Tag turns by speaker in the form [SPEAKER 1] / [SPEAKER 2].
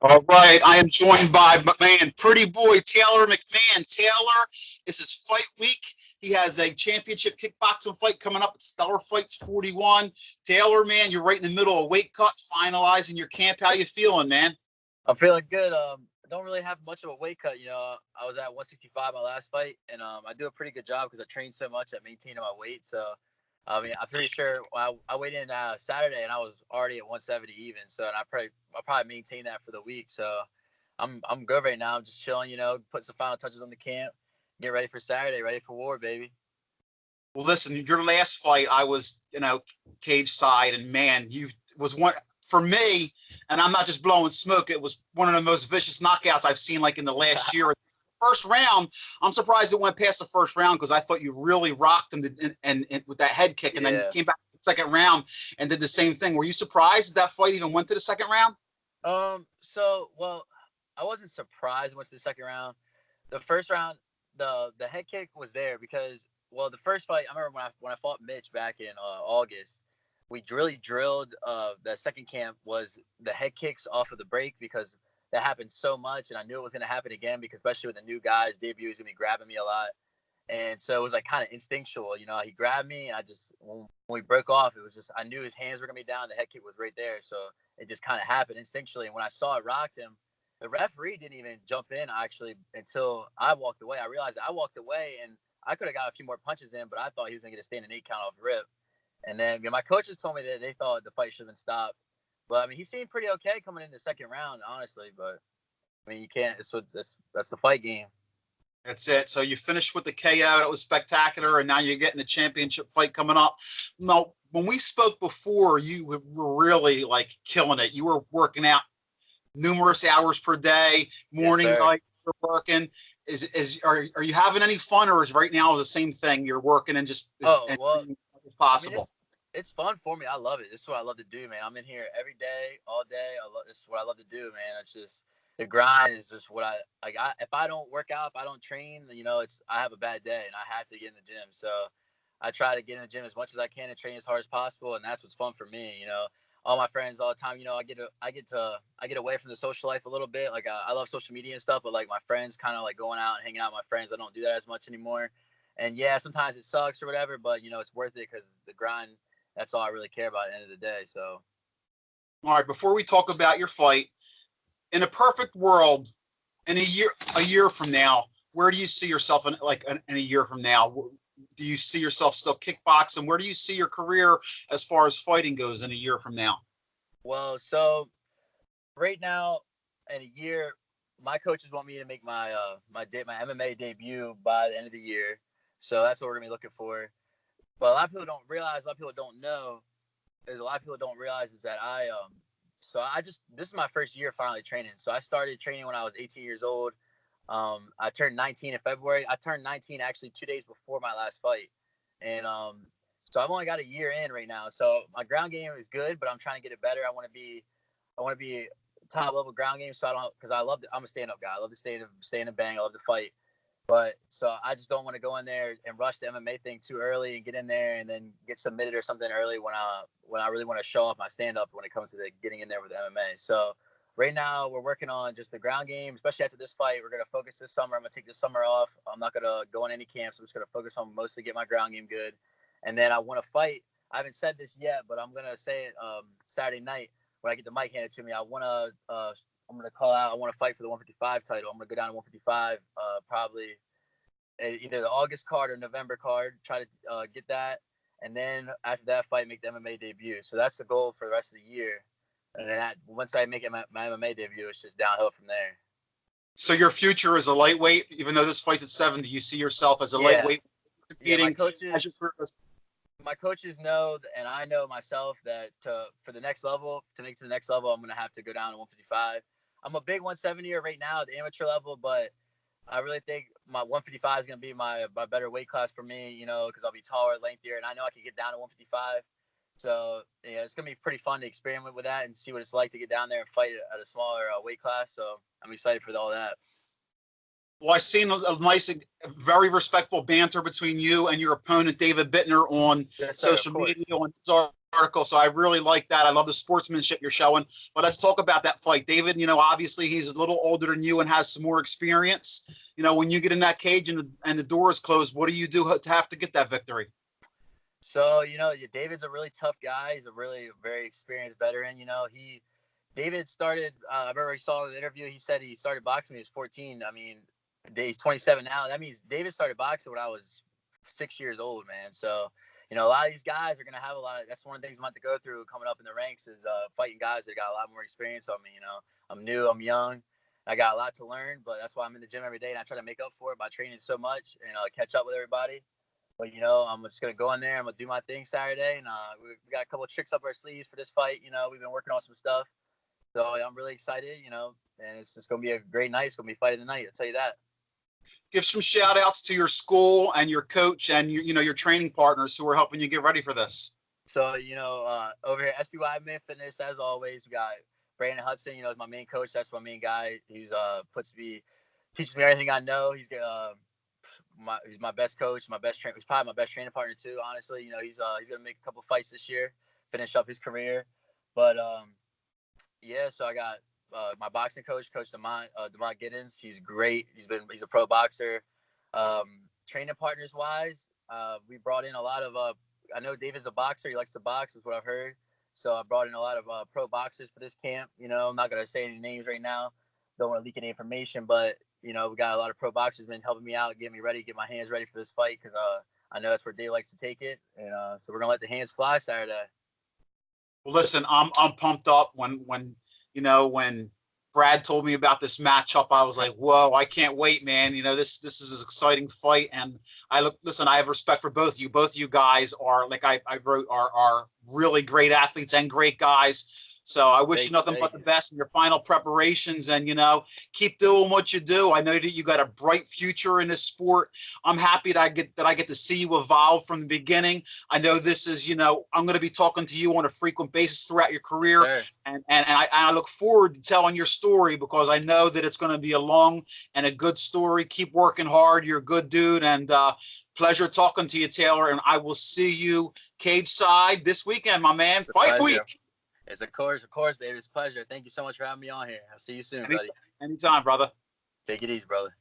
[SPEAKER 1] All right, I am joined by McMahan, pretty boy Taylor McMahon. Taylor, this is fight week. He has a championship kickboxing fight coming up at Stellar Fights 41. Taylor, man, you're right in the middle of weight cut, finalizing your camp. How you feeling, man?
[SPEAKER 2] I'm feeling good. I don't really have much of a weight cut. I was at 165 my last fight, and I do a pretty good job because I train so much at maintaining my weight. So, I mean, I'm pretty sure I weighed in Saturday, and I was already at 170 even. So, and I'll probably maintain that for the week. So, I'm good right now. I'm just chilling. Put some final touches on the camp, get ready for Saturday, ready for war, baby.
[SPEAKER 1] Well, listen, your last fight, I was, cage side, and man, you was one for me, and I'm not just blowing smoke. It was one of the most vicious knockouts I've seen, like in the last year. First round, I'm surprised it went past the first round because I thought you really rocked him and with that head kick, and then you
[SPEAKER 2] Yeah.
[SPEAKER 1] came back the second round and did the same thing. Were you surprised that fight even went to the second round?
[SPEAKER 2] Well, I wasn't surprised once the second round. The first round, the head kick was there because the first fight I remember when I fought Mitch back in August, we really drilled. The second camp was the head kicks off of the break because that happened so much, and I knew it was going to happen again because especially with the new guys, debut was going to be grabbing me a lot. And so it was like kind of instinctual, he grabbed me, and I just when we broke off, it was just I knew his hands were gonna be down, the head kick was right there, so it just kind of happened instinctually. And when I saw it rocked him, the referee didn't even jump in actually until I walked away. I realized I walked away, and I could have got a few more punches in, but I thought he was gonna get a standing 8 count off the rip. And then my coaches told me that they thought the fight should have been stopped, but I mean he seemed pretty okay coming in the second round, honestly. But I mean you can't. That's the fight game.
[SPEAKER 1] That's it. So you finished with the KO. That was spectacular, and now you're getting a championship fight coming up. Now, when we spoke before, you were really like killing it. You were working out numerous hours per day,
[SPEAKER 2] Yes,
[SPEAKER 1] morning,
[SPEAKER 2] sir.
[SPEAKER 1] night, you're working. Are you having any fun, or is right now the same thing? You're working and just
[SPEAKER 2] Oh
[SPEAKER 1] and
[SPEAKER 2] well,
[SPEAKER 1] as
[SPEAKER 2] I mean,
[SPEAKER 1] possible.
[SPEAKER 2] it's fun for me. I love it. This is what I love to do, man. I'm in here every day, all day. This is what I love to do, man. It's just the grind is just what I like. If I don't work out, if I don't train, it's I have a bad day, and I have to get in the gym. So I try to get in the gym as much as I can and train as hard as possible, and that's what's fun for me. All my friends all the time. I get away from the social life a little bit. Like I love social media and stuff, but like my friends, kind of like going out and hanging out with my friends. I don't do that as much anymore. And yeah, sometimes it sucks or whatever, but it's worth it because the grind. That's all I really care about at the end of the day. So
[SPEAKER 1] All right. Before we talk about your fight, in a perfect world, in a year from now, where do you see yourself in a year from now? Do you see yourself still kickboxing? Where do you see your career as far as fighting goes in a year from now?
[SPEAKER 2] so right now in a year, my coaches want me to make my MMA debut by the end of the year. So that's what we're gonna be looking for. But a lot of people don't realize, a lot of people don't know, there's a lot of people don't realize is that I just this is my first year finally training. So I started training when I was 18 years old. I turned 19 in February. I turned 19 actually 2 days before my last fight, and so I've only got a year in right now. So my ground game is good, but I'm trying to get it better. I want to be top level ground game. So I don't because I love I'm a stand up guy. I love to stay in the bang. I love to fight. But so I just don't want to go in there and rush the MMA thing too early and get in there and then get submitted or something early when I really want to show off my stand up when it comes to getting in there with MMA. So right now we're working on just the ground game, especially after this fight. We're gonna focus this summer. I'm gonna take this summer off. I'm not gonna go on any camps. I'm just gonna focus on mostly get my ground game good, and then I want to fight. I haven't said this yet, but I'm gonna say it Saturday night when I get the mic handed to me. I'm gonna call out. I want to fight for the 155 title. I'm gonna go down to 155, probably either the August card or November card. Try to get that, and then after that fight, make the MMA debut. So that's the goal for the rest of the year. And then once I make it my MMA debut, it's just downhill from there.
[SPEAKER 1] So your future is a lightweight, even though this fight's at 70. You see yourself as a
[SPEAKER 2] Yeah,
[SPEAKER 1] lightweight
[SPEAKER 2] yeah. My
[SPEAKER 1] competing as your
[SPEAKER 2] coaches,
[SPEAKER 1] career goes.
[SPEAKER 2] my coaches know, and I know myself that for the next level, to make it to the next level, I'm gonna have to go down to 155. I'm a big 170er right now at the amateur level, but I really think my 155 is going to be my better weight class for me, because I'll be taller, lengthier, and I know I can get down to 155. So, yeah, it's going to be pretty fun to experiment with that and see what it's like to get down there and fight at a smaller weight class. So, I'm excited for all that.
[SPEAKER 1] Well, I've seen a nice, very respectful banter between you and your opponent, David Buettner, on
[SPEAKER 2] Yes, sir, of
[SPEAKER 1] social media,
[SPEAKER 2] course.
[SPEAKER 1] on his article, so I really like that. I love the sportsmanship you're showing. But let's talk about that fight, David. Obviously he's a little older than you and has some more experience. When you get in that cage and the door is closed, what do you do to have to get that victory?
[SPEAKER 2] So, David's a really tough guy. He's a really very experienced veteran. David started, I remember he saw in the interview, he said he started boxing when he was 14. I mean, he's 27 now. That means David started boxing when I was 6 years old, man. So, a lot of these guys are going to have that's one of the things I'm about to go through coming up in the ranks is fighting guys that got a lot more experience on me. I'm new, I'm young. I got a lot to learn, but that's why I'm in the gym every day and I try to make up for it by training so much and catch up with everybody. But, I'm just going to go in there. I'm going to do my thing Saturday. And we got a couple of tricks up our sleeves for this fight. We've been working on some stuff. So I'm really excited, and it's just going to be a great night. It's going to be fight of the night. I'll tell you that.
[SPEAKER 1] Give some shout outs to your school and your coach and your training partners who are helping you get ready for this.
[SPEAKER 2] So, over here, SBY Admin Fitness, as always, we got Brandon Hudson, is my main coach. That's my main guy. He's teaches me everything I know. He's my best coach, my best trainer. He's probably my best training partner too. Honestly, he's gonna make a couple fights this year, finish up his career. But yeah, so I got my boxing coach, Coach Demont Giddens. He's great. He's a pro boxer. Training partners wise, we brought in a lot of. I know David's a boxer. He likes to box, is what I've heard. So I brought in a lot of pro boxers for this camp. I'm not gonna say any names right now. Don't want to leak any information, but we got a lot of pro boxers been helping me out, get me ready, get my hands ready for this fight because I know that's where Dave likes to take it, and so we're gonna let the hands fly Saturday.
[SPEAKER 1] Well, listen, I'm pumped up. When Brad told me about this matchup, I was like, whoa, I can't wait, man. This is an exciting fight, and I have respect for both of you. Both of you guys are, like I wrote, are really great athletes and great guys. So I wish you nothing but the best in your final preparations, and keep doing what you do. I know that you got a bright future in this sport. I'm happy that I get to see you evolve from the beginning. I know this is I'm going to be talking to you on a frequent basis throughout your career,
[SPEAKER 2] Sure.
[SPEAKER 1] and I look forward to telling your story because I know that it's going to be a long and a good story. Keep working hard. You're a good dude, and pleasure talking to you, Taylor. And I will see you cage side this weekend, my man. Fight week.
[SPEAKER 2] It's of course, baby. It's a pleasure. Thank you so much for having me on here. I'll see you soon, buddy.
[SPEAKER 1] Anytime, brother.
[SPEAKER 2] Take it easy, brother.